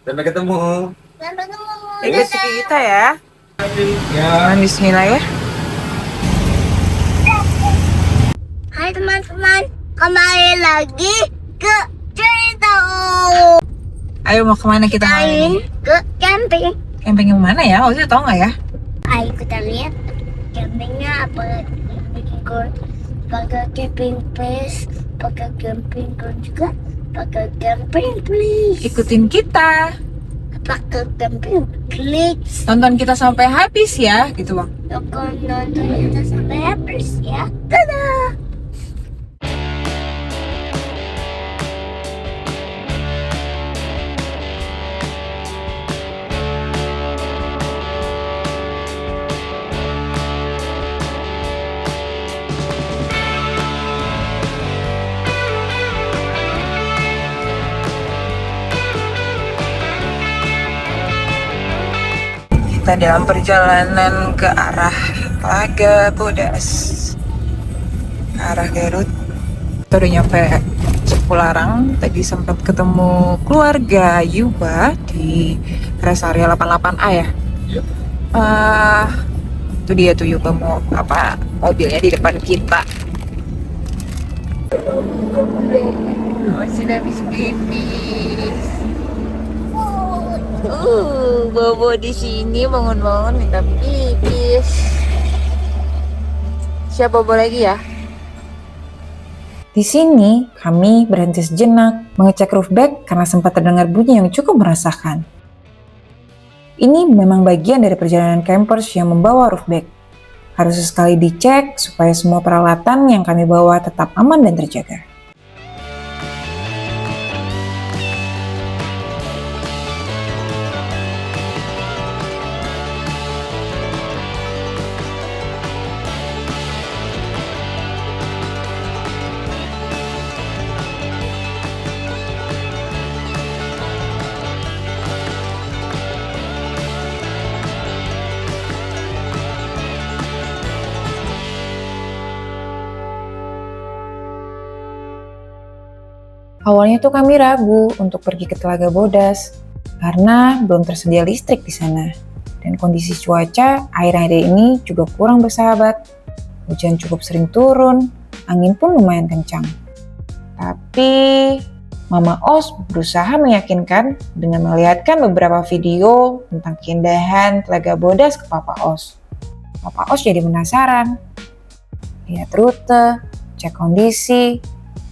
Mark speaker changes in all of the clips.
Speaker 1: Sampai ketemu.
Speaker 2: Sampai ketemu.
Speaker 3: Ikut kita ya.
Speaker 1: Ya.
Speaker 3: Bismillah ya.
Speaker 2: Hai teman-teman, kembali lagi ke cerita.
Speaker 3: Ayo mau kemana kita hari ini?
Speaker 2: Ke camping.
Speaker 3: Camping yang mana ya? Ozzy tahu nggak ya?
Speaker 2: Ayo kita lihat campingnya apa. Pakai camping place, pakai camping ground juga, pakai camping place,
Speaker 3: Ikutin kita.
Speaker 2: pakai camping glitch.
Speaker 3: Tonton kita sampai habis ya, gitu bang.
Speaker 2: Nonton kita sampai habis ya. Dadah.
Speaker 3: Kita dalam perjalanan ke arah Telaga Bodas, ke arah Garut. Kita udah nyampe Cipularang. Tadi sempat ketemu keluarga Yuba di rest area 88A ya. Itu dia tuh Yuba mau apa, mobilnya di depan kita. Masih habis pipis. Bobo di sini bangun-bangun minta pipis. Siapa Bobo lagi ya? Di sini kami berhenti sejenak mengecek roof deck karena sempat terdengar bunyi yang cukup meresahkan. Ini memang bagian dari perjalanan campers yang membawa roof deck. Harus sekali dicek supaya semua peralatan yang kami bawa tetap aman dan terjaga. Awalnya tuh kami ragu untuk pergi ke Telaga Bodas karena belum tersedia listrik di sana. Dan kondisi cuaca akhir-akhir ini juga kurang bersahabat. Hujan cukup sering turun, angin pun lumayan kencang. Tapi Mama Os berusaha meyakinkan dengan melihatkan beberapa video tentang keindahan Telaga Bodas ke Papa Os. Papa Os jadi penasaran. Lihat rute, cek kondisi,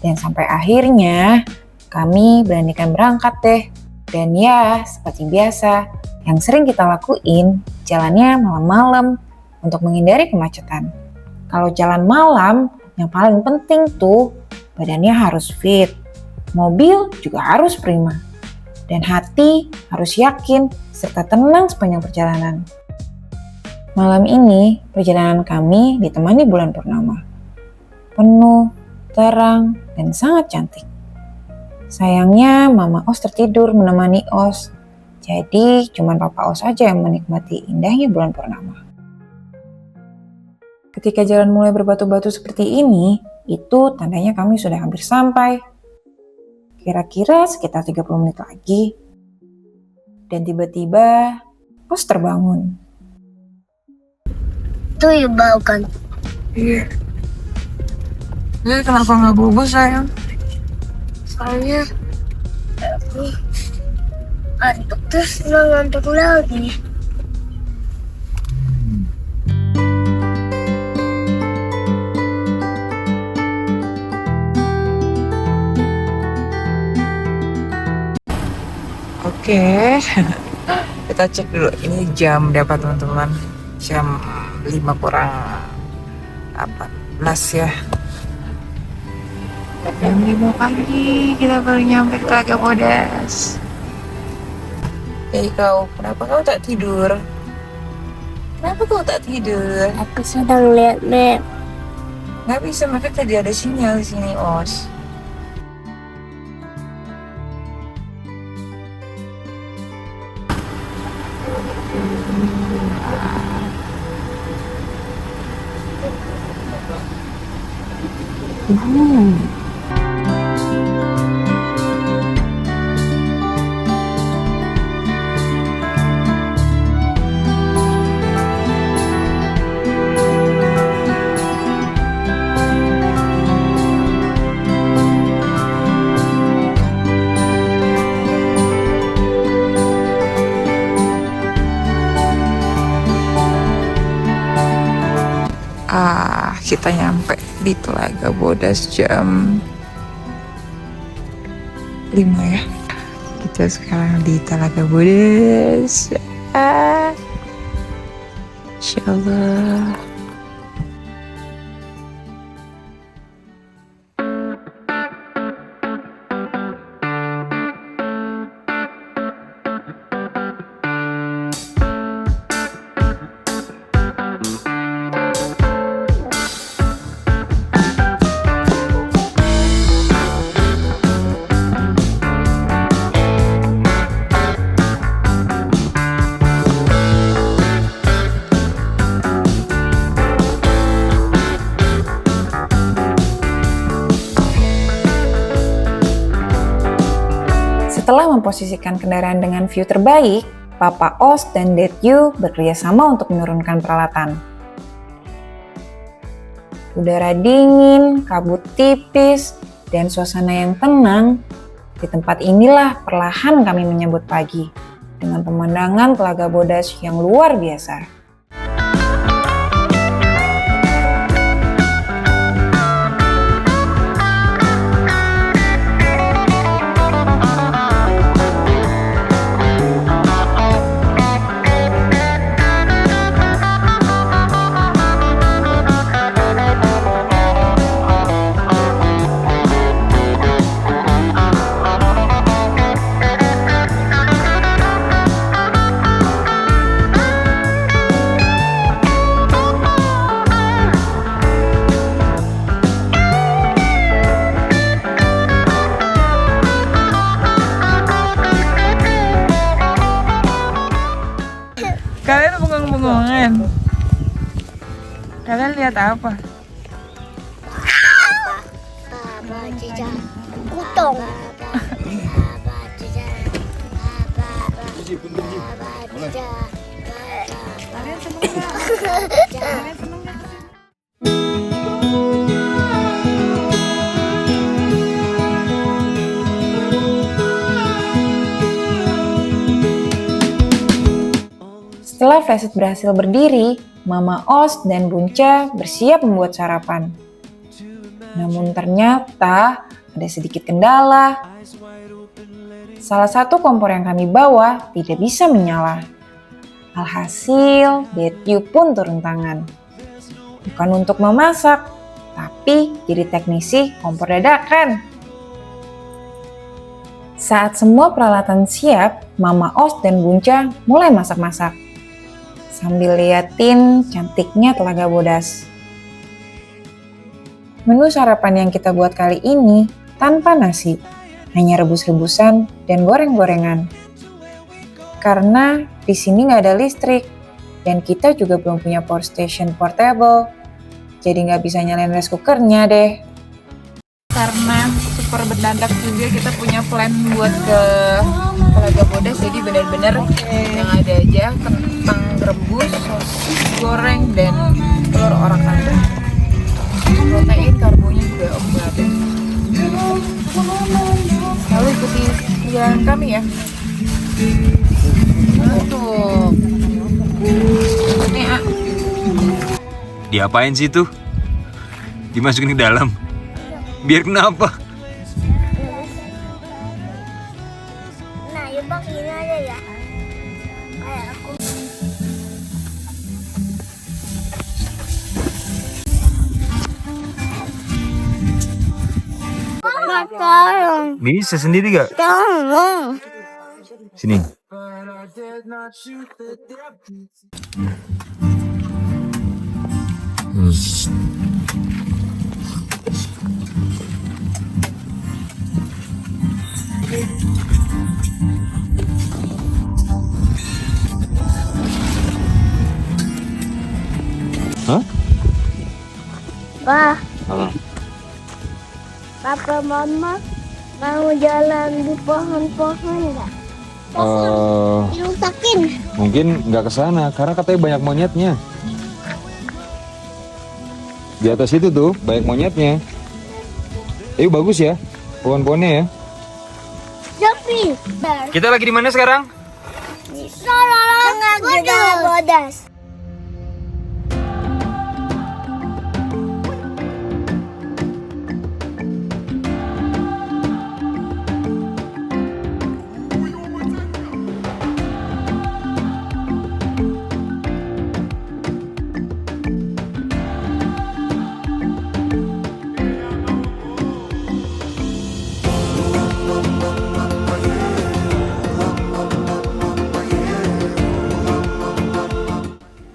Speaker 3: dan sampai akhirnya kami beranikan berangkat deh. Dan ya, seperti biasa, yang sering kita lakuin, jalannya malam-malam untuk menghindari kemacetan. Kalau jalan malam, yang paling penting tuh, badannya harus fit. Mobil juga harus prima. Dan hati harus yakin serta tenang sepanjang perjalanan. Malam ini, perjalanan kami ditemani bulan purnama. Penuh, terang, dan sangat cantik. Sayangnya Mama Os tertidur menemani Os, jadi cuman Papa Os aja yang menikmati indahnya bulan purnama. Ketika jalan mulai berbatu-batu seperti ini, itu tandanya kami sudah hampir sampai. Kira-kira sekitar 30 menit lagi. Dan tiba-tiba Os terbangun.
Speaker 2: Tuh ya bau kan.
Speaker 3: Iya. Kenapa nggak bobo sayang?
Speaker 2: Soalnya aku ngantuk terus ngantuk lagi.
Speaker 3: Oke. Kita cek dulu ini jam berapa teman-teman? Jam 5 kurang 14 ya. Jam 5 pagi kita baru nyampe ke Telaga Bodas. Hei kau, kenapa kau tak tidur? Kenapa kau tak tidur?
Speaker 2: Aku sedang lihat map.
Speaker 3: Nggak bisa, maka tadi ada sinyal di sini, Os. kita nyampe di Telaga Bodas jam 5 ya. Kita sekarang di Telaga Bodas. Insyaallah. Setelah memposisikan kendaraan dengan view terbaik, Papa Os dan Dad Yu bekerja sama untuk menurunkan peralatan. Udara dingin, kabut tipis, dan suasana yang tenang. Di tempat inilah perlahan kami menyambut pagi, dengan pemandangan Telaga Bodas yang luar biasa. Kalian bengong-bengongan. Kalian lihat apa?
Speaker 2: Kutong.
Speaker 3: Kalian seneng nggak? Kalian seneng nggak? Setelah Flasit berhasil berdiri, Mama Os dan Bunca bersiap membuat sarapan. Namun ternyata ada sedikit kendala. Salah satu kompor yang kami bawa tidak bisa menyala. Alhasil, Dad Yu pun turun tangan. Bukan untuk memasak, tapi jadi teknisi kompor dadakan. Saat semua peralatan siap, Mama Os dan Bunca mulai masak-masak. Sambil liatin cantiknya Telaga Bodas. Menu sarapan yang kita buat kali ini tanpa nasi, hanya rebus-rebusan dan goreng-gorengan. Karena di sini nggak ada listrik, dan kita juga belum punya power station portable, jadi nggak bisa nyalain rice cookernya deh. Karena super mendadak juga kita punya plan buat ke Telaga Bodas, jadi benar-benar yang ada aja kentang rebus, sosis goreng, dan telur orakan. Protein, karbonya juga oke banget. Lalu ikuti perjalanan kami ya. Tuh. Ini
Speaker 1: Diapain sih tuh? Dimasukin ke dalam? Biar kenapa?
Speaker 2: Nah, yuk bang, ini aja ya. Kayak aku. Tolong.
Speaker 1: Bisa sendiri gak?
Speaker 2: Tolong.
Speaker 1: Sini. Hah?
Speaker 2: Pak,
Speaker 1: Apa?
Speaker 2: papa mama mau jalan di pohon-pohon nggak? Dirusakin.
Speaker 1: Mungkin nggak ke sana karena katanya banyak monyetnya. Di atas itu tuh banyak monyetnya. Bagus ya pohon-pohonnya ya.
Speaker 2: Jopi.
Speaker 1: Kita lagi di mana sekarang?
Speaker 2: Tengah Bodas.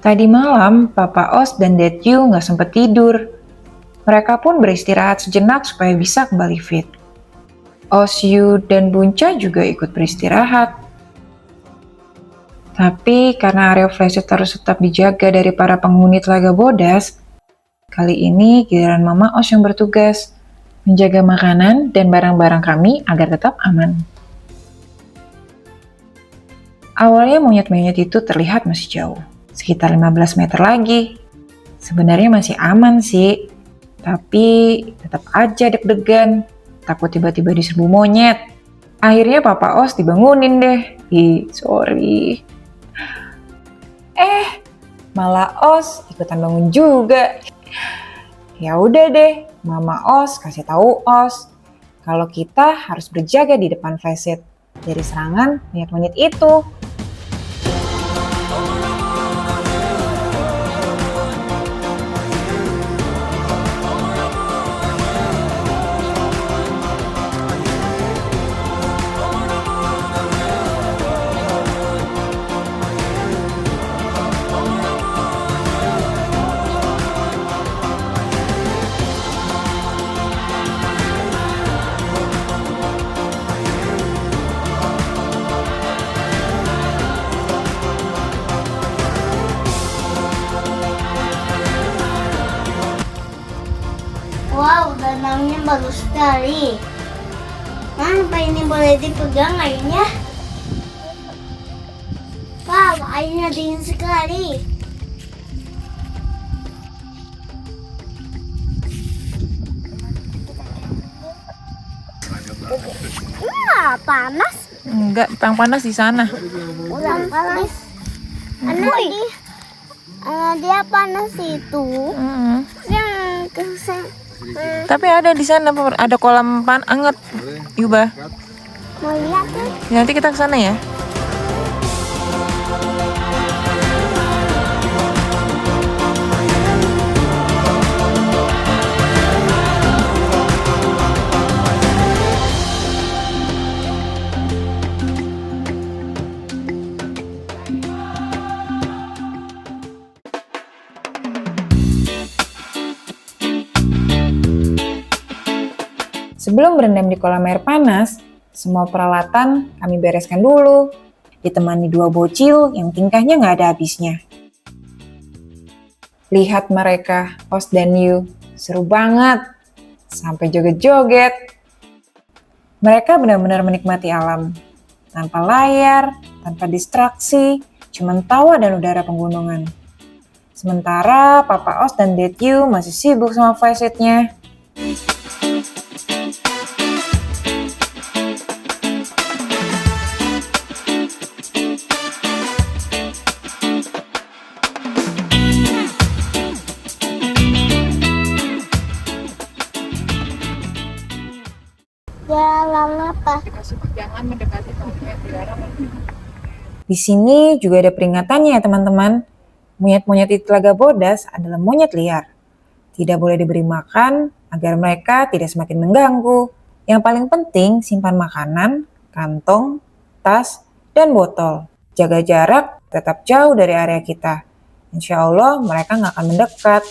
Speaker 3: Tadi malam, Papa Os dan Dad Yu nggak sempat tidur. Mereka pun beristirahat sejenak supaya bisa kembali fit. Os Yu dan Bunca juga ikut beristirahat. Tapi karena area flashlight harus tetap dijaga dari para penghuni Telaga Bodas, kali ini giliran Mama Os yang bertugas menjaga makanan dan barang-barang kami agar tetap aman. Awalnya monyet-monyet itu terlihat masih jauh, sekitar 15 meter lagi. Sebenarnya masih aman sih, tapi tetap aja deg-degan, takut tiba-tiba diserbu monyet. Akhirnya Papa Os dibangunin deh. Sorry. Malah Os ikutan bangun juga. Ya udah deh, Mama Os kasih tahu Os kalau kita harus berjaga di depan flashlight dari serangan monyet-monyet itu.
Speaker 2: Wow, danaunya bagus sekali. Apa ini boleh dipegang airnya? Wow, airnya dingin sekali. Panas.
Speaker 3: Enggak, yang panas di sana.
Speaker 2: Udah panas. Dia panas itu. Yang
Speaker 3: Tapi ada di sana, ada kolam anget, Yuba.
Speaker 2: mau lihat tuh.
Speaker 3: Nanti kita ke sana ya. Sebelum berendam di kolam air panas, semua peralatan kami bereskan dulu. Ditemani 2 bocil yang tingkahnya nggak ada habisnya. Lihat mereka, Os dan Yu, seru banget. Sampai joget-joget. Mereka benar-benar menikmati alam. Tanpa layar, tanpa distraksi, cuman tawa dan udara penggunungan. Sementara Papa Os dan Dad Yu masih sibuk sama flashlightnya.
Speaker 2: Jalan apa?
Speaker 3: Jangan mendekati monyet. Di sini juga ada peringatannya ya teman-teman. Monyet-monyet di Telaga Bodas adalah monyet liar. Tidak boleh diberi makan agar mereka tidak semakin mengganggu. Yang paling penting simpan makanan, kantong, tas, dan botol. Jaga jarak, tetap jauh dari area kita. Insya Allah mereka nggak akan mendekat.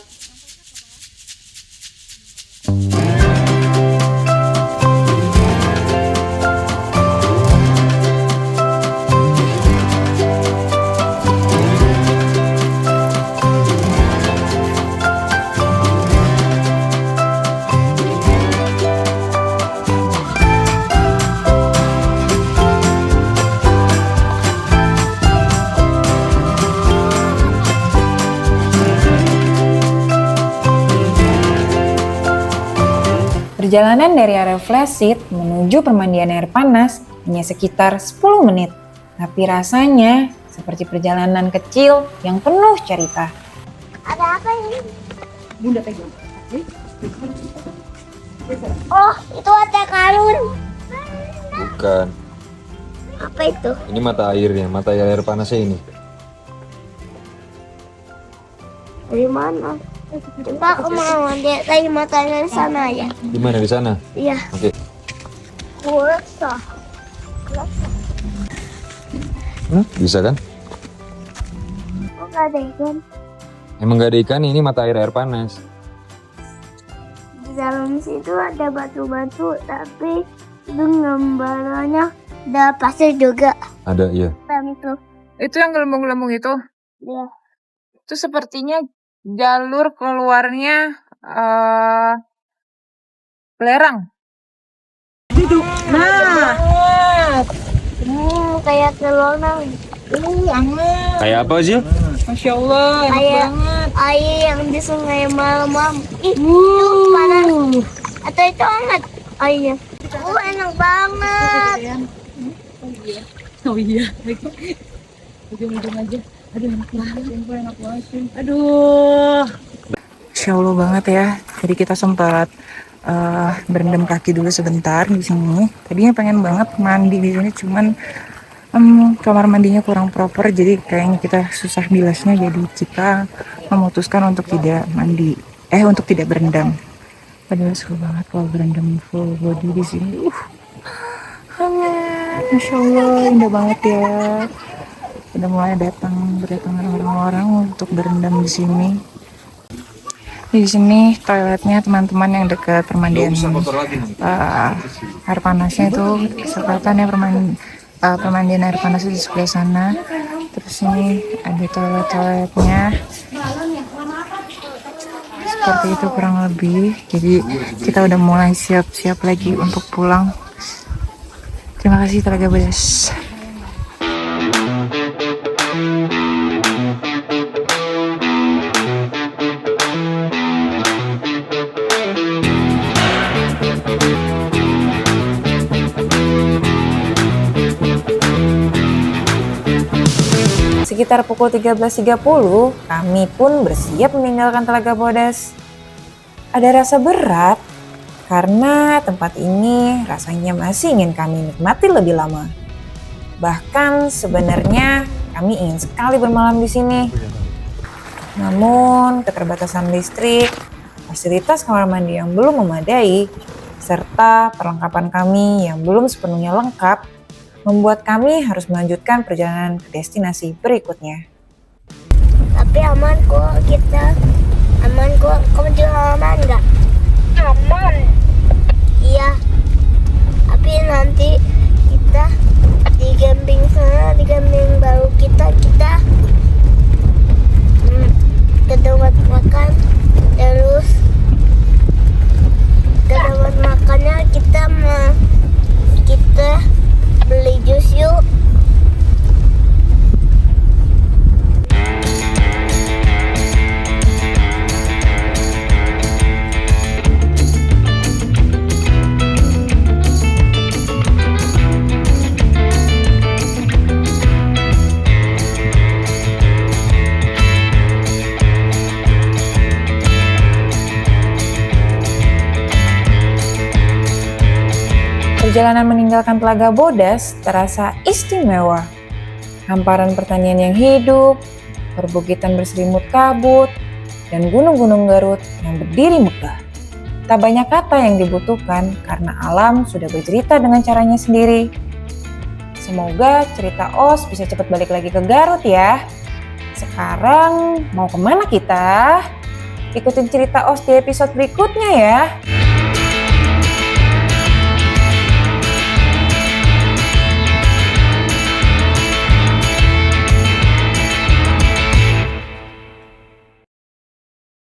Speaker 3: Perjalanan dari area flashlight menuju permandian air panas hanya sekitar 10 menit. Tapi rasanya seperti perjalanan kecil yang penuh cerita.
Speaker 2: Ada apa ini?
Speaker 3: Bunda pegang.
Speaker 2: Oh, itu ada karun.
Speaker 1: Bukan.
Speaker 2: Apa itu?
Speaker 1: Ini mata airnya, mata air panasnya ini.
Speaker 2: Dari mana? Coba aku mau lihat tadi matanya di sana ya.
Speaker 1: Di mana, di sana?
Speaker 2: Iya.
Speaker 1: Oke.
Speaker 2: Kuasa.
Speaker 1: Bisa kan?
Speaker 2: Bukan nggak ada ikan.
Speaker 1: Emang gak ada ikan, ini mata air panas.
Speaker 2: Di dalam situ ada batu-batu, tapi itu gambarannya ada pasir juga.
Speaker 1: Ada, iya.
Speaker 2: Dan itu,
Speaker 3: Itu yang gelembung-gelembung itu?
Speaker 2: ya.
Speaker 3: Itu sepertinya jalur keluarnya belerang. Nah,
Speaker 2: Kayak keluar
Speaker 3: anget.
Speaker 1: Kayak apa sih?
Speaker 3: Masya Allah, enak
Speaker 2: Kayak
Speaker 3: banget.
Speaker 2: air yang di sungai malam-malam. Itu panas. Atau itu hangat airnya. Enak banget.
Speaker 3: Oh iya. Ujung-ujung aja. Aduh, enak banget. Aduh. Masya Allah banget ya. Jadi kita sempat berendam kaki dulu sebentar di sini. Tadinya pengen banget mandi di sini, cuman kamar mandinya kurang proper, jadi kayaknya kita susah bilasnya. Jadi kita memutuskan untuk tidak mandi, untuk tidak berendam. Padahal seru banget kalau berendam full body di sini. Hangat, masya Allah, indah banget ya. Udah mulai berdatangan orang-orang untuk berendam di sini. Di sini toiletnya teman-teman yang dekat permandian air panasnya itu kesempatan ya, permandian air panas di sebelah sana. Terus ini ada toiletnya seperti itu kurang lebih. Jadi kita udah mulai siap-siap lagi untuk pulang. Terima kasih Telaga Bodas. Sekitar pukul 13.30, kami pun bersiap meninggalkan Telaga Bodas. Ada rasa berat karena tempat ini rasanya masih ingin kami nikmati lebih lama. Bahkan sebenarnya kami ingin sekali bermalam di sini. Namun keterbatasan listrik, fasilitas kamar mandi yang belum memadai, serta perlengkapan kami yang belum sepenuhnya lengkap, membuat kami harus melanjutkan perjalanan ke destinasi berikutnya.
Speaker 2: Tapi aman kok kita. Aman kok. Kamu juga aman nggak? Aman. Iya. Tapi nanti kita di camping sana, di camping baru kita ke tempat makan. Terus ke tempat makannya kita beli jus yuk.
Speaker 3: Perjalanan meninggalkan Telaga Bodas terasa istimewa. Hamparan pertanian yang hidup, perbukitan berselimut kabut, dan gunung-gunung Garut yang berdiri megah. Tak banyak kata yang dibutuhkan karena alam sudah bercerita dengan caranya sendiri. Semoga cerita Os bisa cepat balik lagi ke Garut ya. Sekarang mau kemana kita? Ikutin cerita Os di episode berikutnya ya.